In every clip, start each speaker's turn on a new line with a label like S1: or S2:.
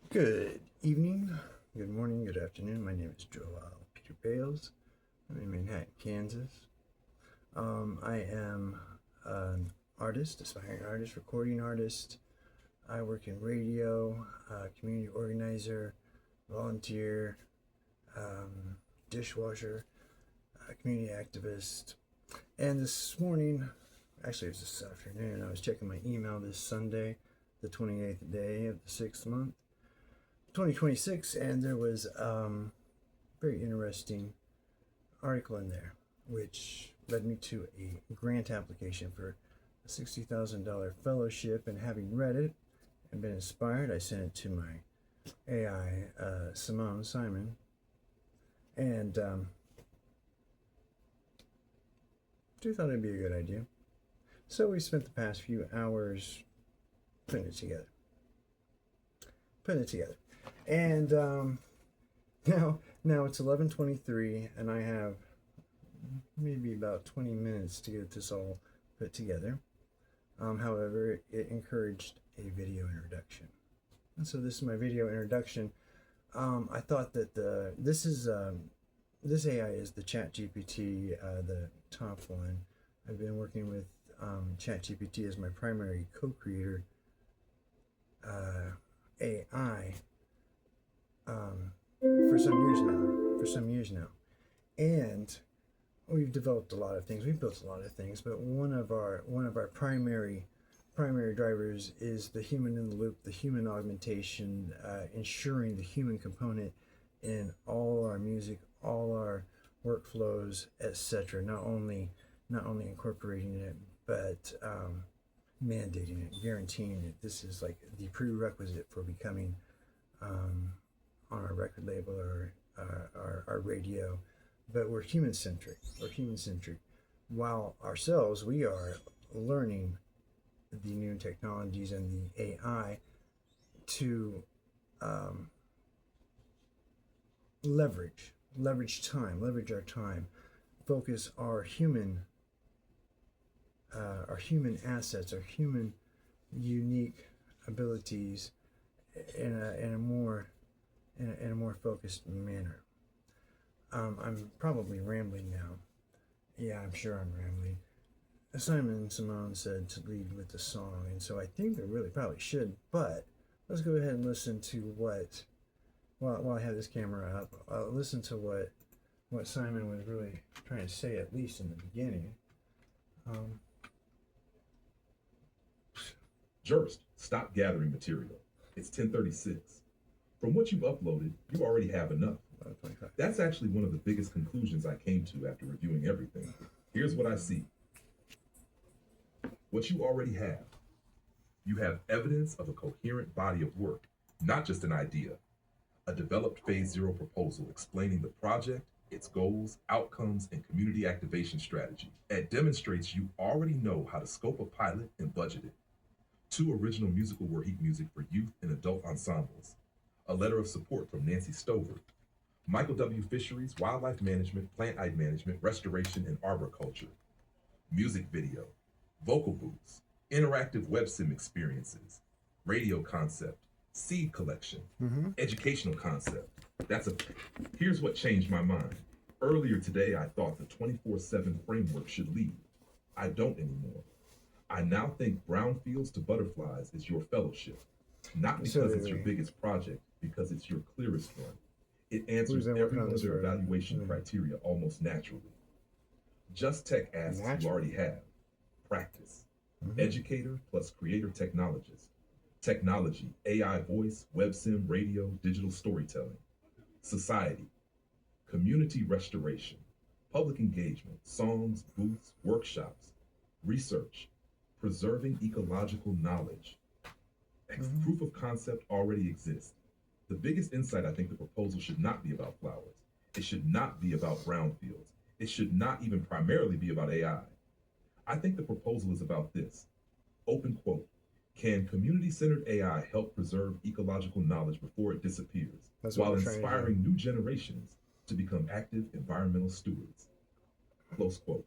S1: Good evening, good morning, good afternoon. My name is Joel Peter Bales. I'm in Manhattan, Kansas. I am an artist, aspiring artist, recording artist. I work in radio, community organizer, volunteer, um, dishwasher, community activist. And this morning, actually, it was this afternoon, I was checking my email this Sunday, the 28th day of the 6th month, 2026, and there was a very interesting article in there, which led me to a grant application for a $60,000 fellowship. And having read it and been inspired, I sent it to my AI, Simon, and she thought it'd be a good idea. So we spent the past few hours putting it together. And now it's 11:23, and I have maybe about 20 minutes to get this all put together. However, it encouraged a video introduction, and so this is my video introduction. I thought that this AI is the ChatGPT, the top one. I've been working with ChatGPT as my primary co-creator AI for some years now, and we've developed a lot of things. We've built a lot of things, but one of our primary drivers is the human in the loop, the human augmentation, ensuring the human component in all our music, all our workflows, etc. Not only incorporating it, but mandating it, guaranteeing it. This is like the prerequisite for becoming on our record label or our radio. But we're human centric. While ourselves, we are learning the new technologies and the AI to leverage our time, focus our human assets, our human unique abilities in a more focused manner. I'm probably rambling now. Yeah, I'm sure I'm rambling. Simone said to lead with the song, and so I think I really probably should. But let's go ahead and listen to what, while I have this camera up, listen to what Simon was really trying to say, at least in the beginning.
S2: Jurist, stop gathering material. It's 10:36. From what you've uploaded, you already have enough. That's actually one of the biggest conclusions I came to after reviewing everything. Here's what I see. What you already have. You have evidence of a coherent body of work, not just an idea. A developed Phase 0 proposal explaining the project, its goals, outcomes, and community activation strategy. It demonstrates you already know how to scope a pilot and budget it. 2 original musical work music for youth and adult ensembles. A letter of support from Nancy Stover. Michael W. Fisheries, Wildlife Management, Plant-Eyed Management, Restoration, and Arboriculture. Music video. Vocal booths. Interactive web sim experiences. Radio concept. Seed collection. Educational concept. Here's what changed my mind. Earlier today, I thought the 24/7 framework should lead. I don't anymore. I now think Brownfields to Butterflies is your fellowship. Not because it's your biggest project, because it's your clearest one. It answers every one of their evaluation criteria almost naturally. Just Tech asks you already have. Practice. Educator plus creator technologist. Technology, AI voice, web sim, radio, digital storytelling. Society. Community restoration. Public engagement, songs, booths, workshops. Research. Preserving ecological knowledge. Proof of concept already exists. The biggest insight, I think the proposal should not be about flowers. It should not be about brownfields. It should not even primarily be about AI. I think the proposal is about this. Open quote. Can community-centered AI help preserve ecological knowledge before it disappears, while inspiring new generations to become active environmental stewards? Close quote.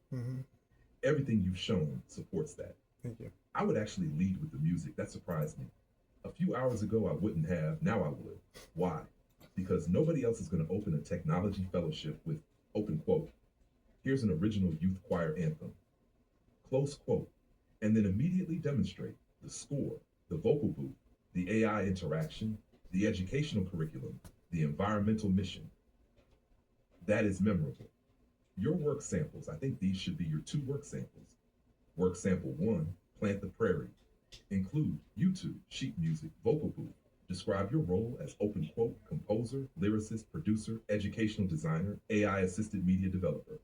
S2: Everything you've shown supports that.
S1: Thank you.
S2: I would actually lead with the music. That surprised me. A few few hours ago I wouldn't have, now I would. Why? Because nobody else is going to open a technology fellowship with, open quote, here's an original youth choir anthem, close quote, and then immediately demonstrate the score, the vocal booth, the AI interaction, the educational curriculum, the environmental mission. That is memorable. Your work samples, I think these should be your 2 work samples. Work sample 1, Plant the Prairie. Include YouTube, sheet music, vocal booth. Describe your role as open quote, composer, lyricist, producer, educational designer, AI assisted media developer.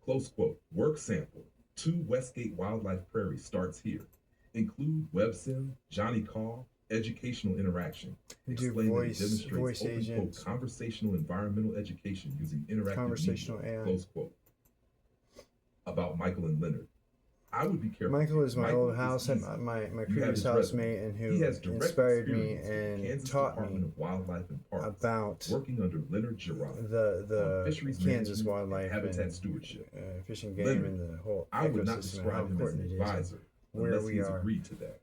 S2: Close quote, work sample 2 Westgate Wildlife Prairie starts here. Include WebSim, Johnny Call, educational interaction. Explain and demonstrates
S1: voice
S2: open
S1: agents.
S2: quote, conversational environmental education using interactive
S1: Conversational
S2: media,
S1: AI.
S2: close quote. About Michael and Leonard. I would be careful.
S1: Michael is my old
S2: is
S1: house,
S2: easy.
S1: my
S2: You have
S1: previous
S2: his
S1: housemate,
S2: resume.
S1: and
S2: He
S1: who
S2: has direct
S1: inspired me
S2: experience with the
S1: and
S2: Kansas
S1: taught
S2: Department
S1: me
S2: of Wildlife and Parks,
S1: about
S2: working under Leonard Girard on
S1: the
S2: fisheries
S1: Kansas
S2: management
S1: wildlife
S2: and habitat
S1: and
S2: stewardship.
S1: fishing game
S2: Leonard,
S1: and the whole
S2: I would not
S1: ecosystem and how
S2: describe him as
S1: important
S2: an
S1: it is.
S2: advisor
S1: Where
S2: unless
S1: we
S2: he has
S1: are.
S2: agreed to that.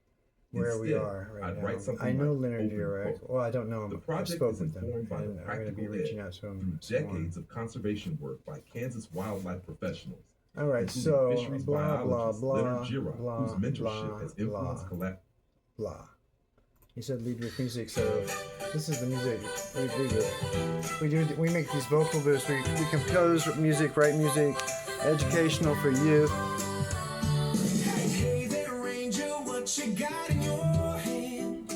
S1: Where we
S2: Instead,
S1: are right
S2: I'd
S1: now.
S2: write something
S1: I know
S2: like
S1: Leonard
S2: open
S1: Girard.
S2: quote.
S1: Well, I don't know him.
S2: The
S1: I
S2: project
S1: spoke
S2: is
S1: with him,
S2: informed by the
S1: and I'm going to be
S2: practical
S1: reaching
S2: edge
S1: out to him
S2: through
S1: some more.
S2: decades of conservation work by Kansas wildlife professionals.
S1: All right,
S2: including
S1: so
S2: fisheries
S1: blah blah
S2: biologist
S1: blah
S2: Leonard Girard,
S1: blah
S2: whose mentorship
S1: blah
S2: has influenced
S1: blah. He said lead with music, so this is the music we do. We make these vocal booths. We compose music, write music, educational for youth.
S3: Hey there, Ranger, what you got in your hand?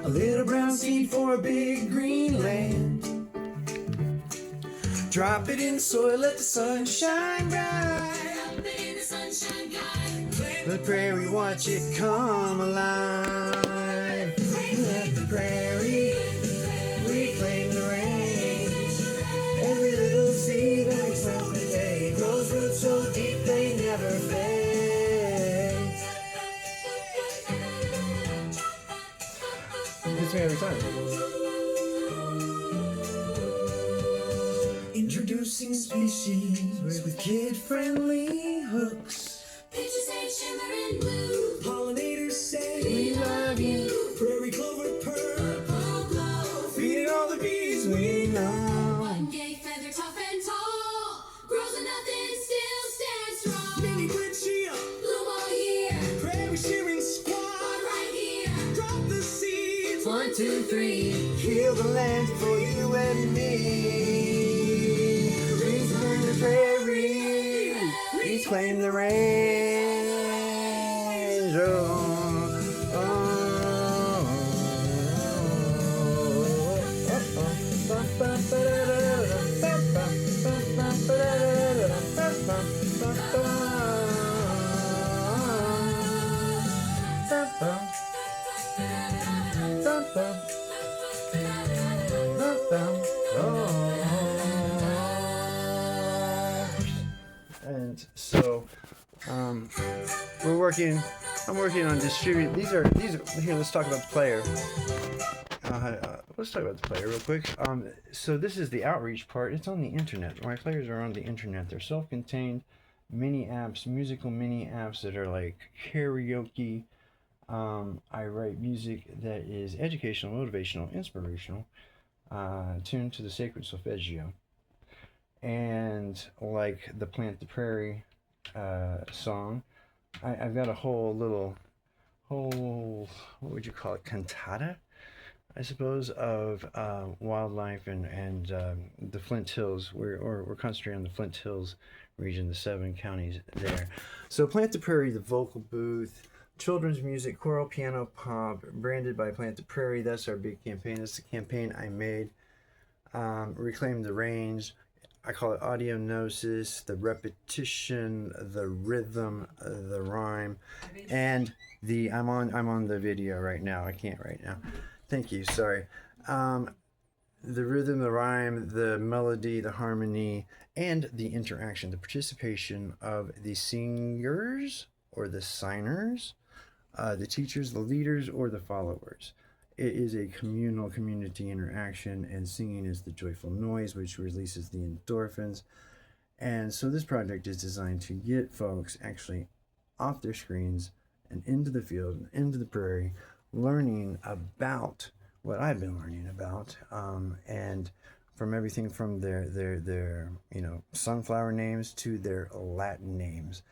S1: A little brown seed for a big green land. Drop it in soil, let the sun shine bright. The prairie, watch it come alive. Let the prairie reclaim the rain. Every little seed that we plant today grows roots so deep they never fade. Hits me every time. Introducing species with kid-friendly hooks.
S3: Pictures they shimmer in blue. Pollinators say
S1: We love you.
S3: prairie clover purple glow.
S1: Feeding all the bees we know.
S3: One gay feather tough and tall. Grows and nothing still stands strong. Mini quinchia, bloom all year. Prairie shearing squad right here. Drop the seeds.
S1: 1, 2, 3, heal the land for you and me. Reclaim the prairie, reclaim the range. Oh, oh, and so I'm working on distribute. These are here. Let's talk about the player. Let's talk about the player real quick. So this is the outreach part. It's on the internet. My players are on the internet. They're self-contained mini apps, musical mini apps that are like karaoke. I write music that is educational, motivational, inspirational, tuned to the sacred solfeggio. And like the Plant the Prairie song, I've got a whole, what would you call it, cantata, I suppose, of wildlife and the Flint Hills. We're concentrating on the Flint Hills region, the 7 counties there. So Plant the Prairie, the vocal booth, children's music, choral, piano, pop, branded by Plant the Prairie. That's our big campaign. That's the campaign I made. Reclaim the Range. I call it audio gnosis, the repetition, the rhythm, the rhyme, and the I'm on the video right now. I can't right now. Thank you. Sorry. The rhythm, the rhyme, the melody, the harmony, and the interaction, the participation of the singers or the signers, the teachers, the leaders, or the followers. It is a communal community interaction, and singing is the joyful noise which releases the endorphins. And so this project is designed to get folks actually off their screens and into the field, into the prairie, learning about what I've been learning about, and from everything from their sunflower names to their Latin names.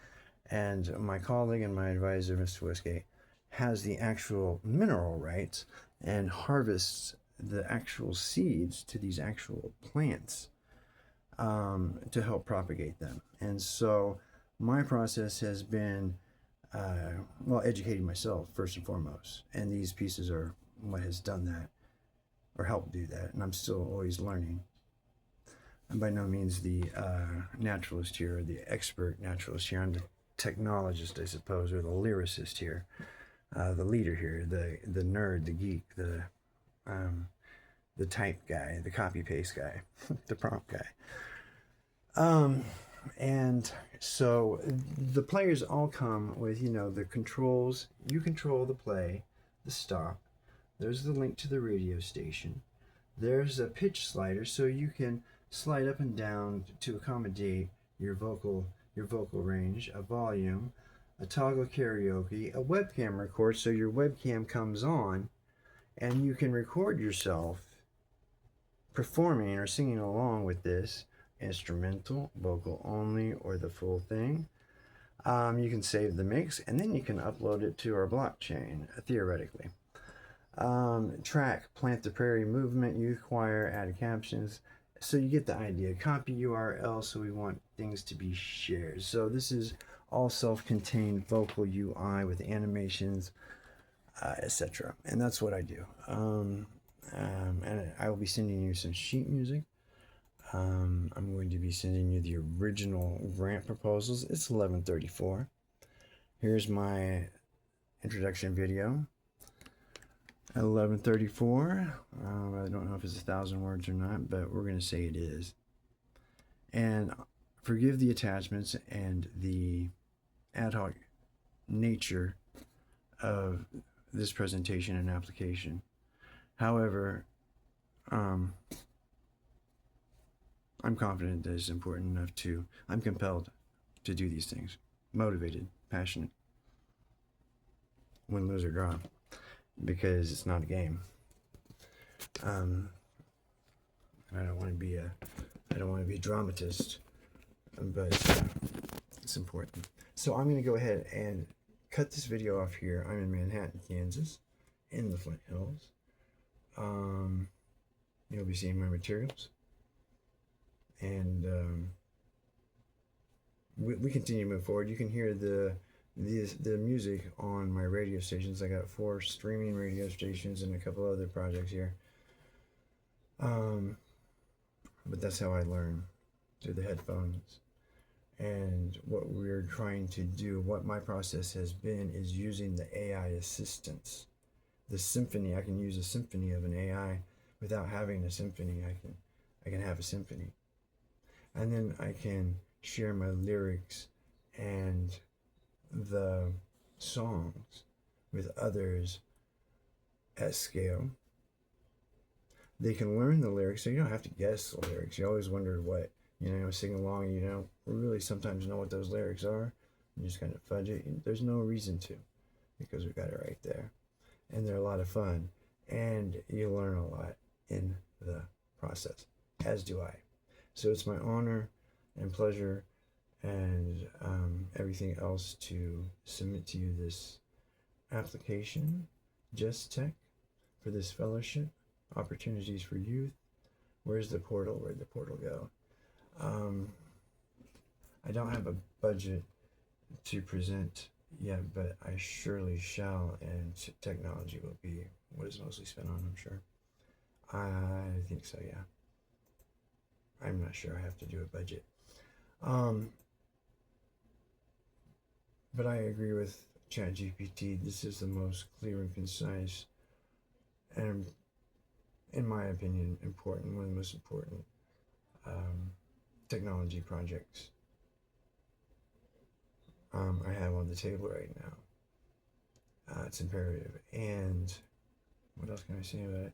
S1: And my colleague and my advisor, Mr. Westgate, has the actual mineral rights and harvests the actual seeds to these actual plants, to help propagate them. And so my process has been, educating myself first and foremost. And these pieces are what has done that, or helped do that. And I'm still always learning. I'm by no means the naturalist here, or the expert naturalist here. I'm the technologist, I suppose, or the lyricist here, the leader here, the nerd, the geek, the type guy, the copy paste guy, the prompt guy. And so the players all come with, the controls. You control the play, the stop. There's the link to the radio station. There's a pitch slider, so you can slide up and down to accommodate your vocal range, a volume, a toggle karaoke, a webcam record, so your webcam comes on and you can record yourself performing or singing along with this instrumental, vocal only, or the full thing. You can save the mix and then you can upload it to our blockchain, theoretically. Track, Plant the Prairie Movement, Youth Choir, add captions. So you get the idea. Copy URL, so we want things to be shared. So this is all self-contained vocal UI with animations, etc. And that's what I do. And I will be sending you some sheet music. I'm going to be sending you the original grant proposals. It's 11:34. Here's my introduction video. At 11:34. I don't know if it's 1,000 words or not, but we're going to say it is. And forgive the attachments and the ad hoc nature of this presentation and application. However, I'm confident that it's important enough I'm compelled to do these things. Motivated, passionate, win, lose, or draw. Because it's not a game. I don't want to be a dramatist, but it's important. So I'm going to go ahead and cut this video off here. I'm in Manhattan, Kansas, in the Flint Hills. You'll be seeing my materials, and we continue to move forward. You can hear the music on my radio stations. I got 4 streaming radio stations and a couple other projects here. But that's how I learn, through the headphones. And what we're trying to do, what my process has been, is using the AI assistance. The symphony, I can use a symphony of an AI without having a symphony. I can have a symphony. And then I can share my lyrics and the songs with others at scale. They can learn the lyrics, so you don't have to guess the lyrics. You always wonder what, sing along, and you don't really sometimes know what those lyrics are. You just kind of fudge it. There's no reason to, because we've got it right there. And they're a lot of fun. And you learn a lot in the process, as do I. So it's my honor and pleasure and everything else to submit to you this application, Just Tech, for this fellowship, opportunities for youth. Where's the portal? Where'd the portal go? I don't have a budget to present yet, but I surely shall, and technology will be what is mostly spent on, I'm sure. I think so, yeah. I'm not sure I have to do a budget. But I agree with ChatGPT. This is the most clear and concise, and in my opinion, one of the most important technology projects I have on the table right now. It's imperative. And what else can I say about it?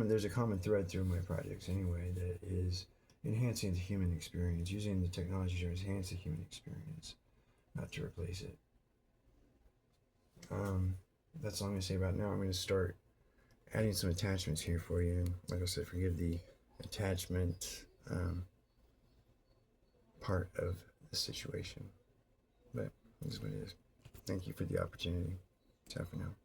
S1: There's a common thread through my projects anyway, that is enhancing the human experience, using the technology to enhance the human experience, not to replace it. That's all I'm going to say about now. I'm going to start adding some attachments here for you. And like I said, forgive the attachment part of the situation. But this is what it is. Thank you for the opportunity. Ciao for now.